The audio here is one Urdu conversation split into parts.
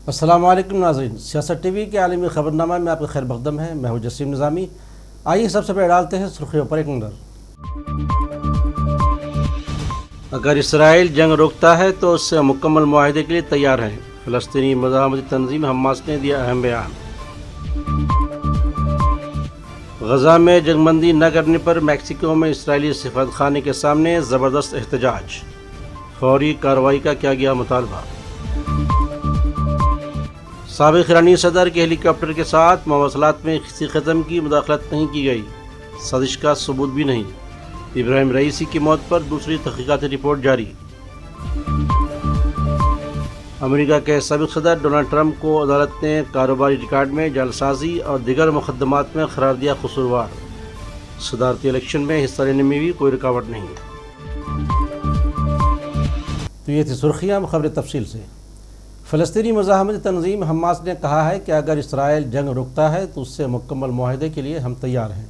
السلام علیکم ناظرین، سیاست ٹی وی کے عالمی خبرنامہ میں آپ کا خیر مقدم ہے۔ میں ہوں جسیم نظامی۔ آئیے سب سے پہلے ڈالتے ہیں سرخیوں پر ایک نظر۔ اگر اسرائیل جنگ روکتا ہے تو اس سے مکمل معاہدے کے لیے تیار ہے، فلسطینی مزاحمتی تنظیم حماس نے دیا اہم بیان۔ غزہ میں جنگ بندی نہ کرنے پر میکسیکو میں اسرائیلی سفارتخانے کے سامنے زبردست احتجاج، فوری کارروائی کا کیا گیا مطالبہ۔ سابق ایرانی صدر کے ہیلی کاپٹر کے ساتھ مواصلات میں کسی قسم کی مداخلت نہیں کی گئی، سازش کا ثبوت بھی نہیں۔ ابراہیم رئیسی کی موت پر دوسری تحقیقاتی رپورٹ جاری۔ امریکہ کے سابق صدر ڈونلڈ ٹرمپ کو عدالت نے کاروباری ریکارڈ میں جعلسازی اور دیگر مقدمات میں قرار دیا قصوروار۔ صدارتی الیکشن میں حصہ لینے میں بھی کوئی رکاوٹ نہیں۔ تو یہ تھی سرخیاں، خبر تفصیل سے۔ فلسطینی مزاحمتی تنظیم حماس نے کہا ہے کہ اگر اسرائیل جنگ روکتا ہے تو اس سے مکمل معاہدے کے لیے ہم تیار ہیں۔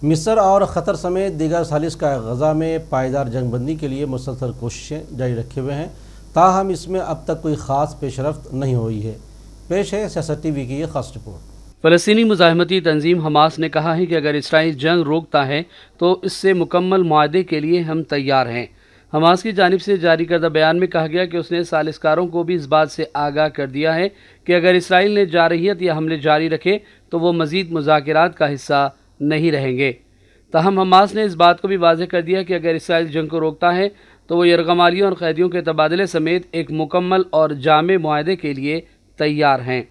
مصر اور قطر سمیت دیگر ثالث کا غزہ میں پائیدار جنگ بندی کے لیے مسلسل کوششیں جاری رکھے ہوئے ہیں، تاہم اس میں اب تک کوئی خاص پیش رفت نہیں ہوئی ہے۔ پیش ہے سیاست ٹی وی کی یہ خاص رپورٹ۔ فلسطینی مزاحمتی تنظیم حماس نے کہا ہے کہ اگر اسرائیل جنگ روکتا ہے تو اس سے مکمل معاہدے کے لیے ہم تیار ہیں۔ حماس کی جانب سے جاری کردہ بیان میں کہا گیا کہ اس نے ثالثکاروں کو بھی اس بات سے آگاہ کر دیا ہے کہ اگر اسرائیل نے جارحیت یا حملے جاری رکھے تو وہ مزید مذاکرات کا حصہ نہیں رہیں گے۔ تاہم حماس نے اس بات کو بھی واضح کر دیا کہ اگر اسرائیل جنگ کو روکتا ہے تو وہ یرغمالیوں اور قیدیوں کے تبادلے سمیت ایک مکمل اور جامع معاہدے کے لیے تیار ہیں۔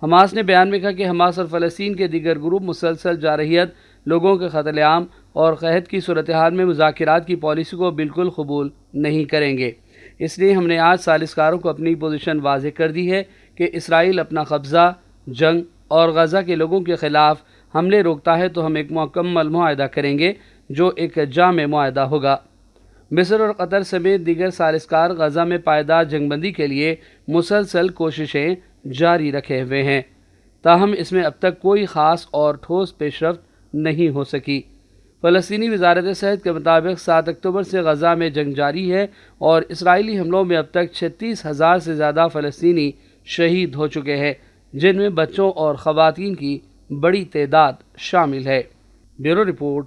حماس نے بیان میں کہا کہ حماس اور فلسطین کے دیگر گروپ مسلسل جارحیت، لوگوں کے قتل عام اور قحط کی صورتحال میں مذاکرات کی پالیسی کو بالکل قبول نہیں کریں گے۔ اس لیے ہم نے آج ثالثکاروں کو اپنی پوزیشن واضح کر دی ہے کہ اسرائیل اپنا قبضہ، جنگ اور غزہ کے لوگوں کے خلاف حملے روکتا ہے تو ہم ایک مکمل معاہدہ کریں گے جو ایک جامع معاہدہ ہوگا۔ مصر اور قطر سمیت دیگر ثالثکار غزہ میں پائیدار جنگ بندی کے لیے مسلسل کوششیں جاری رکھے ہوئے ہیں، تاہم اس میں اب تک کوئی خاص اور ٹھوس پیش رفت نہیں ہو سکی۔ فلسطینی وزارت صحت کے مطابق 7 اکتوبر سے غزہ میں جنگ جاری ہے اور اسرائیلی حملوں میں اب تک 36,000 سے زیادہ فلسطینی شہید ہو چکے ہیں، جن میں بچوں اور خواتین کی بڑی تعداد شامل ہے۔ بیورو رپورٹ،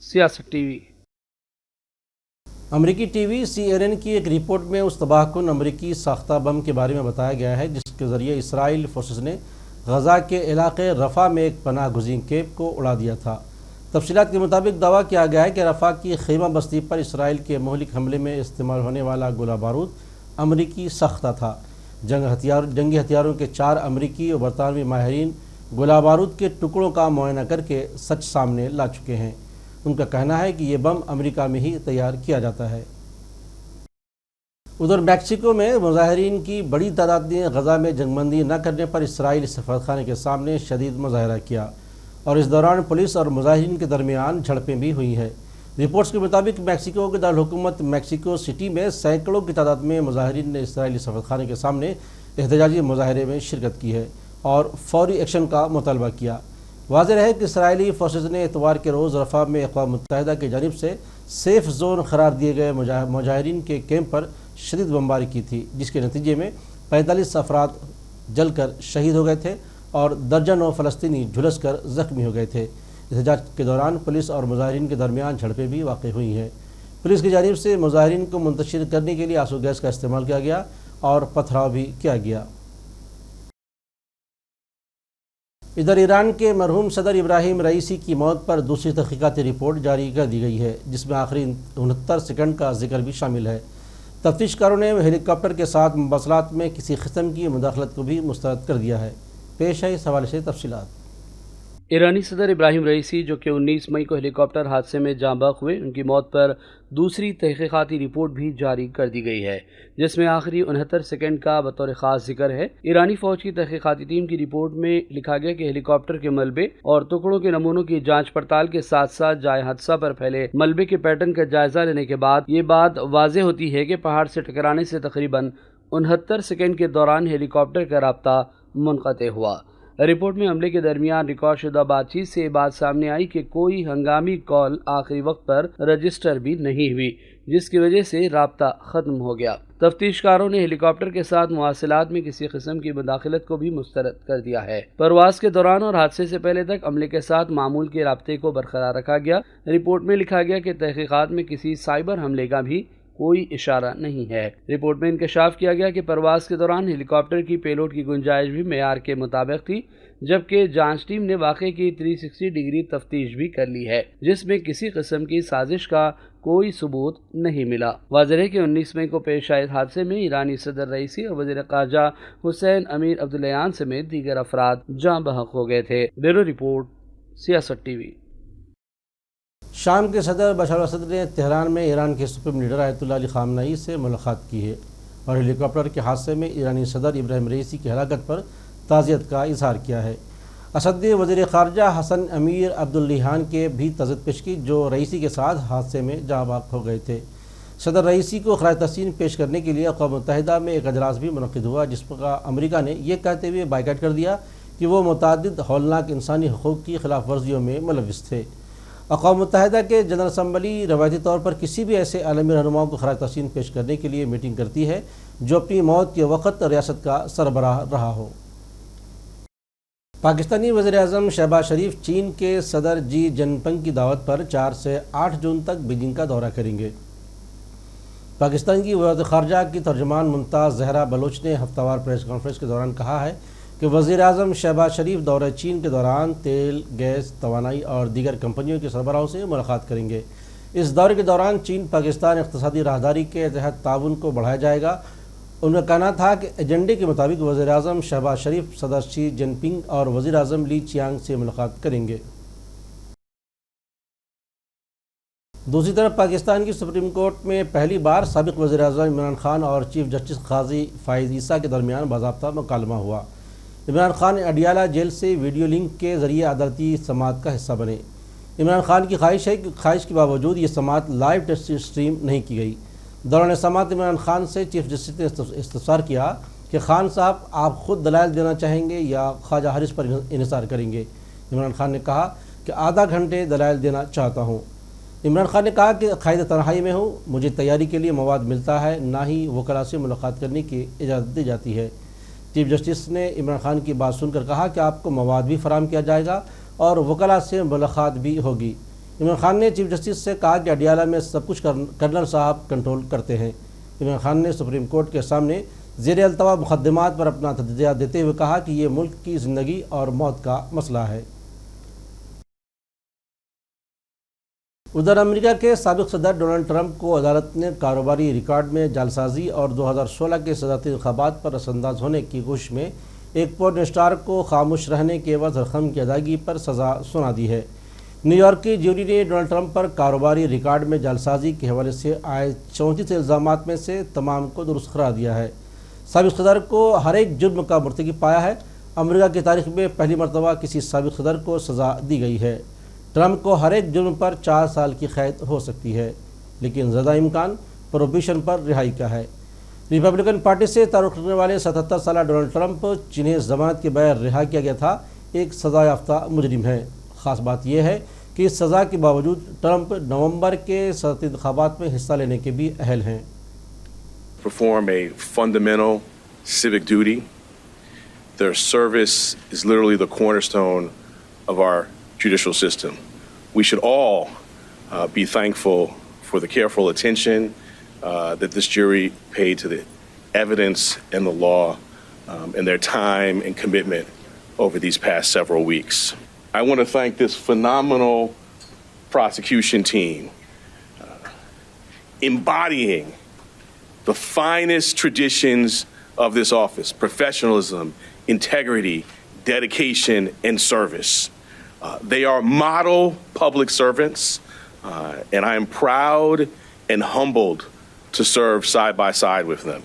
سیاست ٹی وی۔ امریکی ٹی وی CNN کی ایک رپورٹ میں اس تباہ کن امریکی ساختہ بم کے بارے میں بتایا گیا ہے جس کے ذریعے اسرائیل فورسز نے غزہ کے علاقے رفح میں ایک پناہ گزین کیمپ کو اڑا دیا تھا۔ تفصیلات کے مطابق دعویٰ کیا گیا ہے کہ رفح کی خیمہ بستی پر اسرائیل کے مہلک حملے میں استعمال ہونے والا گولہ بارود امریکی ساختہ تھا۔ جنگی ہتھیاروں کے 4 امریکی اور برطانوی ماہرین گولہ بارود کے ٹکڑوں کا معائنہ کر کے سچ سامنے لا چکے ہیں۔ ان کا کہنا ہے کہ یہ بم امریکہ میں ہی تیار کیا جاتا ہے۔ ادھر میکسیکو میں مظاہرین کی بڑی تعداد نے غزہ میں جنگ بندی نہ کرنے پر اسرائیلی سفارتخانے کے سامنے شدید مظاہرہ کیا اور اس دوران پولیس اور مظاہرین کے درمیان جھڑپیں بھی ہوئی ہیں۔ رپورٹس کے مطابق میکسیکو کے دارالحکومت میکسیکو سٹی میں سینکڑوں کی تعداد میں مظاہرین نے اسرائیلی سفارتخانے کے سامنے احتجاجی مظاہرے میں شرکت کی ہے اور فوری ایکشن کا مطالبہ کیا۔ واضح رہے کہ اسرائیلی فورسز نے اتوار کے روز رفح میں اقوام متحدہ کی جانب سے سیف زون قرار دیے گئے مظاہرین کے کیمپ پر شدید بمباری کی تھی، جس کے نتیجے میں 45 افراد جل کر شہید ہو گئے تھے اور درجنوں فلسطینی جھلس کر زخمی ہو گئے تھے۔ احتجاج کے دوران پولیس اور مظاہرین کے درمیان جھڑپیں بھی واقع ہوئی ہیں۔ پولیس کی جانب سے مظاہرین کو منتشر کرنے کے لیے آنسو گیس کا استعمال کیا گیا اور پتھراؤ بھی کیا گیا۔ ادھر ایران کے مرحوم صدر ابراہیم رئیسی کی موت پر دوسری تحقیقاتی رپورٹ جاری کر دی گئی ہے، جس میں آخری 69 سیکنڈ کا ذکر بھی شامل ہے۔ تفتیش کاروں نے ہیلی کاپٹر کے ساتھ مواصلات میں کسی قسم کی مداخلت کو بھی مسترد کر دیا ہے۔ پیش ہے اس حوالے سے تفصیلات۔ ایرانی صدر ابراہیم رئیسی جو کہ 19 مئی کو ہیلی کاپٹر حادثے میں جاں بحق ہوئے، ان کی موت پر دوسری تحقیقاتی رپورٹ بھی جاری کر دی گئی ہے، جس میں آخری 69 سیکنڈ کا بطور خاص ذکر ہے۔ ایرانی فوج کی تحقیقاتی ٹیم کی رپورٹ میں لکھا گیا کہ ہیلی کاپٹر کے ملبے اور ٹکڑوں کے نمونوں کی جانچ پڑتال کے ساتھ ساتھ جائے حادثہ پر پھیلے ملبے کے پیٹرن کا جائزہ لینے کے بعد یہ بات واضح ہوتی ہے کہ پہاڑ سے ٹکرانے سے تقریباً 69 سیکنڈ کے دوران ہیلی کاپٹر کا رابطہ منقطع ہوا۔ رپورٹ میں عملے کے درمیان ریکارڈ شدہ بات چیت سے یہ بات سامنے آئی کہ کوئی ہنگامی کال آخری وقت پر رجسٹر بھی نہیں ہوئی۔ جس کی وجہ سے رابطہ ختم ہو گیا۔ تفتیش کاروں نے ہیلی کاپٹر کے ساتھ مواصلات میں کسی قسم کی مداخلت کو بھی مسترد کر دیا ہے۔ پرواز کے دوران اور حادثے سے پہلے تک عملے کے ساتھ معمول کے رابطے کو برقرار رکھا گیا۔ رپورٹ میں لکھا گیا کہ تحقیقات میں کسی سائبر حملے کا بھی کوئی اشارہ نہیں ہے۔ رپورٹ میں انکشاف کیا گیا کہ پرواز کے دوران ہیلی کاپٹر کی پیلوٹ کی گنجائش بھی معیار کے مطابق تھی، جبکہ جانچ ٹیم نے واقعے کی 360 ڈگری تفتیش بھی کر لی ہے، جس میں کسی قسم کی سازش کا کوئی ثبوت نہیں ملا۔ واضح ہے کہ 19 مئی کو پیش آئے حادثے میں ایرانی صدر رئیسی اور وزیر خارجہ حسین امیر عبداللہیان سمیت دیگر افراد جاں بحق ہو گئے تھے۔ بیورو رپورٹ، سیاست ٹی وی۔ شام کے صدر بشار الاسد نے تہران میں ایران کے سپریم لیڈر آیت اللہ علی خامنئی سے ملاقات کی ہے اور ہیلی کاپٹر کے حادثے میں ایرانی صدر ابراہیم رئیسی کی ہلاکت پر تعزیت کا اظہار کیا ہے۔ اسد نے وزیر خارجہ حسن امیر عبداللہیان کے بھی تعزیت پیش کی، جو رئیسی کے ساتھ حادثے میں جاں بحق ہو گئے تھے۔ صدر رئیسی کو خراج تحسین پیش کرنے کے لیے اقوام متحدہ میں ایک اجلاس بھی منعقد ہوا، جس پر امریکہ نے یہ کہتے ہوئے بائیکاٹ کر دیا کہ وہ متعدد ہولناک انسانی حقوق کی خلاف ورزیوں میں ملوث تھے۔ اقوام متحدہ کے جنرل اسمبلی روایتی طور پر کسی بھی ایسے عالمی رہنماؤں کو خراج تحسین پیش کرنے کے لیے میٹنگ کرتی ہے جو اپنی موت کے وقت ریاست کا سربراہ رہا ہو۔ پاکستانی وزیر اعظم شہباز شریف چین کے صدر جی جن پنگ کی دعوت پر 4 سے 8 جون تک بیجنگ کا دورہ کریں گے۔ پاکستان کی وزارت خارجہ کی ترجمان ممتاز زہرا بلوچ نے ہفتہ وار پریس کانفرنس کے دوران کہا ہے کہ وزیر اعظم شہباز شریف دورہ چین کے دوران تیل، گیس، توانائی اور دیگر کمپنیوں کے سربراہوں سے ملاقات کریں گے۔ اس دورے کے دوران چین پاکستان اقتصادی راہداری کے تحت تعاون کو بڑھایا جائے گا۔ ان کا کہنا تھا کہ ایجنڈے کے مطابق وزیر اعظم شہباز شریف صدر شی جن پنگ اور وزیر اعظم لی چیانگ سے ملاقات کریں گے۔ دوسری طرف پاکستان کی سپریم کورٹ میں پہلی بار سابق وزیر اعظم عمران خان اور چیف جسٹس قاضی فائز عیسیٰ کے درمیان باضابطہ مکالمہ ہوا۔ عمران خان اڈیالہ جیل سے ویڈیو لنک کے ذریعے عدالتی سماعت کا حصہ بنے۔ عمران خان کی خواہش ہے کہ خواہش کے باوجود یہ سماعت لائیو ٹیسٹ اسٹریم نہیں کی گئی۔ دوران سماعت عمران خان سے چیف جسٹس نے استفسار کیا کہ خان صاحب آپ خود دلائل دینا چاہیں گے یا خواجہ حارث پر انحصار کریں گے۔ عمران خان نے کہا کہ آدھا گھنٹے دلائل دینا چاہتا ہوں۔ عمران خان نے کہا کہ قید تنہائی میں ہوں، مجھے تیاری کے لیے مواد ملتا ہے، نہ ہی وکلاء سے ملاقات کرنے کی اجازت دی جاتی ہے۔ چیف جسٹس نے عمران خان کی بات سن کر کہا کہ آپ کو مواد بھی فراہم کیا جائے گا اور وکلاء سے ملاقات بھی ہوگی۔ عمران خان نے چیف جسٹس سے کہا کہ اڈیالہ میں سب کچھ کرنل صاحب کنٹرول کرتے ہیں۔ عمران خان نے سپریم کورٹ کے سامنے زیر التوا مقدمات پر اپنا تجزیہ دیتے ہوئے کہا کہ یہ ملک کی زندگی اور موت کا مسئلہ ہے۔ ادھر امریکہ کے سابق صدر ڈونلڈ ٹرمپ کو عدالت نے کاروباری ریکارڈ میں جعلسازی اور 2016 کے صدارتی انتخابات پر اثر انداز ہونے کی کوشش میں ایک پورن اسٹار کو خاموش رہنے کے عوض رقم کی ادائیگی پر سزا سنا دی ہے۔ نیو یارک کی جیوری نے ڈونلڈ ٹرمپ پر کاروباری ریکارڈ میں جعلسازی کے حوالے سے عائد 34 الزامات میں سے تمام کو درست قرار دیا ہے۔ سابق صدر کو ہر ایک جرم کا مرتکب پایا ہے۔ امریکہ کی تاریخ میں پہلی مرتبہ کسی سابق صدر کو سزا دی گئی ہے۔ ٹرمپ کو ہر ایک جرم پر 4 سال کی قید ہو سکتی ہے، لیکن زیادہ امکان پروبیشن پر رہائی کا ہے۔ ریپبلکن پارٹی سے تعلق رکھنے والے 77 سالہ ڈونلڈ ٹرمپ، جنہیں ضمانت کے بغیر رہا کیا گیا تھا، ایک سزا یافتہ مجرم ہیں۔ خاص بات یہ ہے کہ اس سزا کے باوجود ٹرمپ نومبر کے صدارتی انتخابات میں حصہ لینے کے بھی اہل ہیں۔ Perform a fundamental civic duty. Their service is literally the cornerstone of our judicial system. We should all be thankful for the careful attention that this jury paid to the evidence and the law and their time and commitment over these past several weeks. I want to thank this phenomenal prosecution team embodying the finest traditions of this office: professionalism, integrity, dedication, and service. They are model public servants, and I am proud and humbled to serve side by side with them.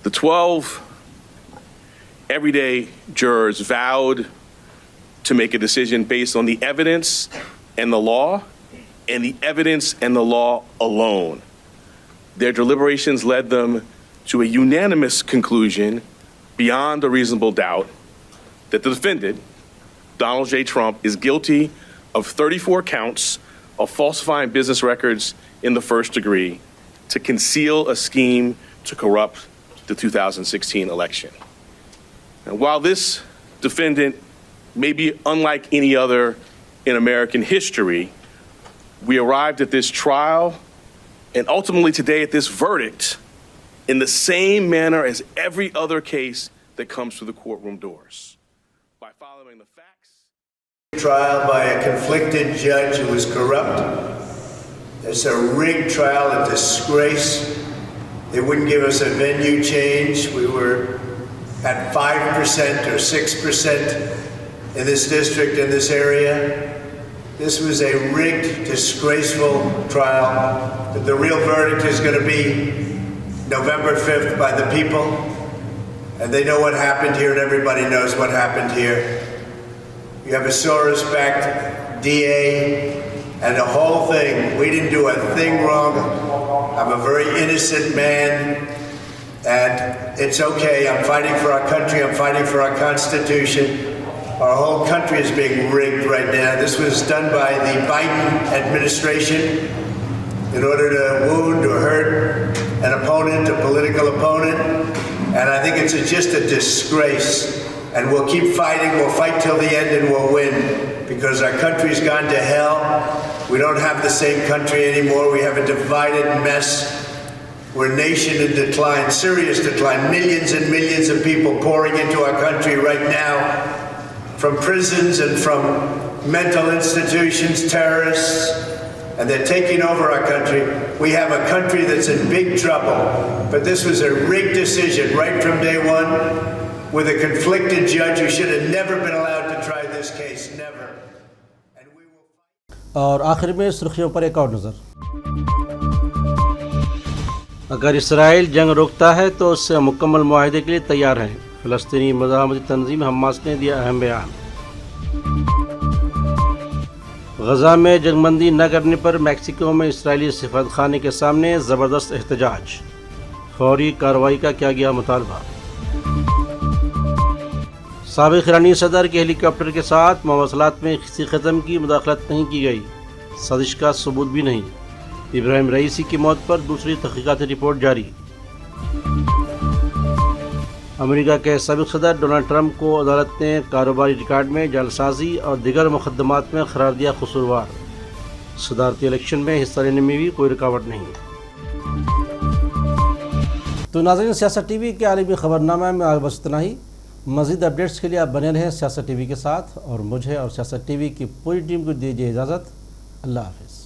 The 12 everyday jurors vowed to make a decision based on the evidence and the law, and the evidence and the law alone. Their deliberations led them to a unanimous conclusion beyond a reasonable doubt that the defendant, Donald J. Trump, is guilty of 34 counts of falsifying business records in the first degree to conceal a scheme to corrupt the 2016 election. And while this defendant may be unlike any other in American history, we arrived at this trial and ultimately today at this verdict in the same manner as every other case that comes through the courtroom doors. By following the facts. Trial by a conflicted judge who was corrupt. It's a rigged trial, a disgrace. They wouldn't give us a venue change. We were at 5% or 6% in this district, in this area. This was a rigged, disgraceful trial. But the real verdict is going to be November 5th by the people. And they know what happened here, and everybody knows what happened here. You have a Soros-backed DA, and the whole thing, we didn't do a thing wrong. I'm a very innocent man, and it's okay. I'm fighting for our country. I'm fighting for our Constitution. Our whole country is being rigged right now. This was done by the Biden administration in order to wound or hurt an opponent, a political opponent. And I think it's just a disgrace. And we'll keep fighting. We'll fight till the end and we'll win. Because our country's gone to hell. We don't have the same country anymore. We have a divided mess. We're a nation in decline, serious decline. Millions and millions of people pouring into our country right now. From prisons and from mental institutions, terrorists, and they're taking over our country. We have a country that's in big trouble. But this was a rigged decision right from day one with a conflicted judge who should have never been allowed to try this case, never. And we will... اور آخر میں سرخیوں پر ایک اور نظر. اگر اسرائیل جنگ روکتا ہے تو اس سے مکمل معاہدے کے لیے تیار ہیں. فلسطینی مزاحمتی تنظیم حماس نے دیا اہم بیان. غزہ میں جنگ بندی نہ کرنے پر میکسیکو میں اسرائیلی سفارتخانے کے سامنے زبردست احتجاج. فوری کارروائی کا کیا گیا مطالبہ. سابق ایرانی صدر کے ہیلی کاپٹر کے ساتھ مواصلات میں کسی قسم کی مداخلت نہیں کی گئی. سازش کا ثبوت بھی نہیں. ابراہیم رئیسی کی موت پر دوسری تحقیقاتی رپورٹ جاری. امریکہ کے سابق صدر ڈونلڈ ٹرمپ کو عدالت نے کاروباری ریکارڈ میں جعلسازی اور دیگر مقدمات میں قرار دیا قصوروار. صدارتی الیکشن میں حصہ لینے میں بھی کوئی رکاوٹ نہیں. تو ناظرین، سیاست ٹی وی کے عالمی خبرنامہ میں آج بس اتنا ہی. مزید اپڈیٹس کے لیے آپ بنے رہیں سیاست ٹی وی کے ساتھ، اور مجھے اور سیاست ٹی وی کی پوری ٹیم کو دیجیے اجازت. اللہ حافظ.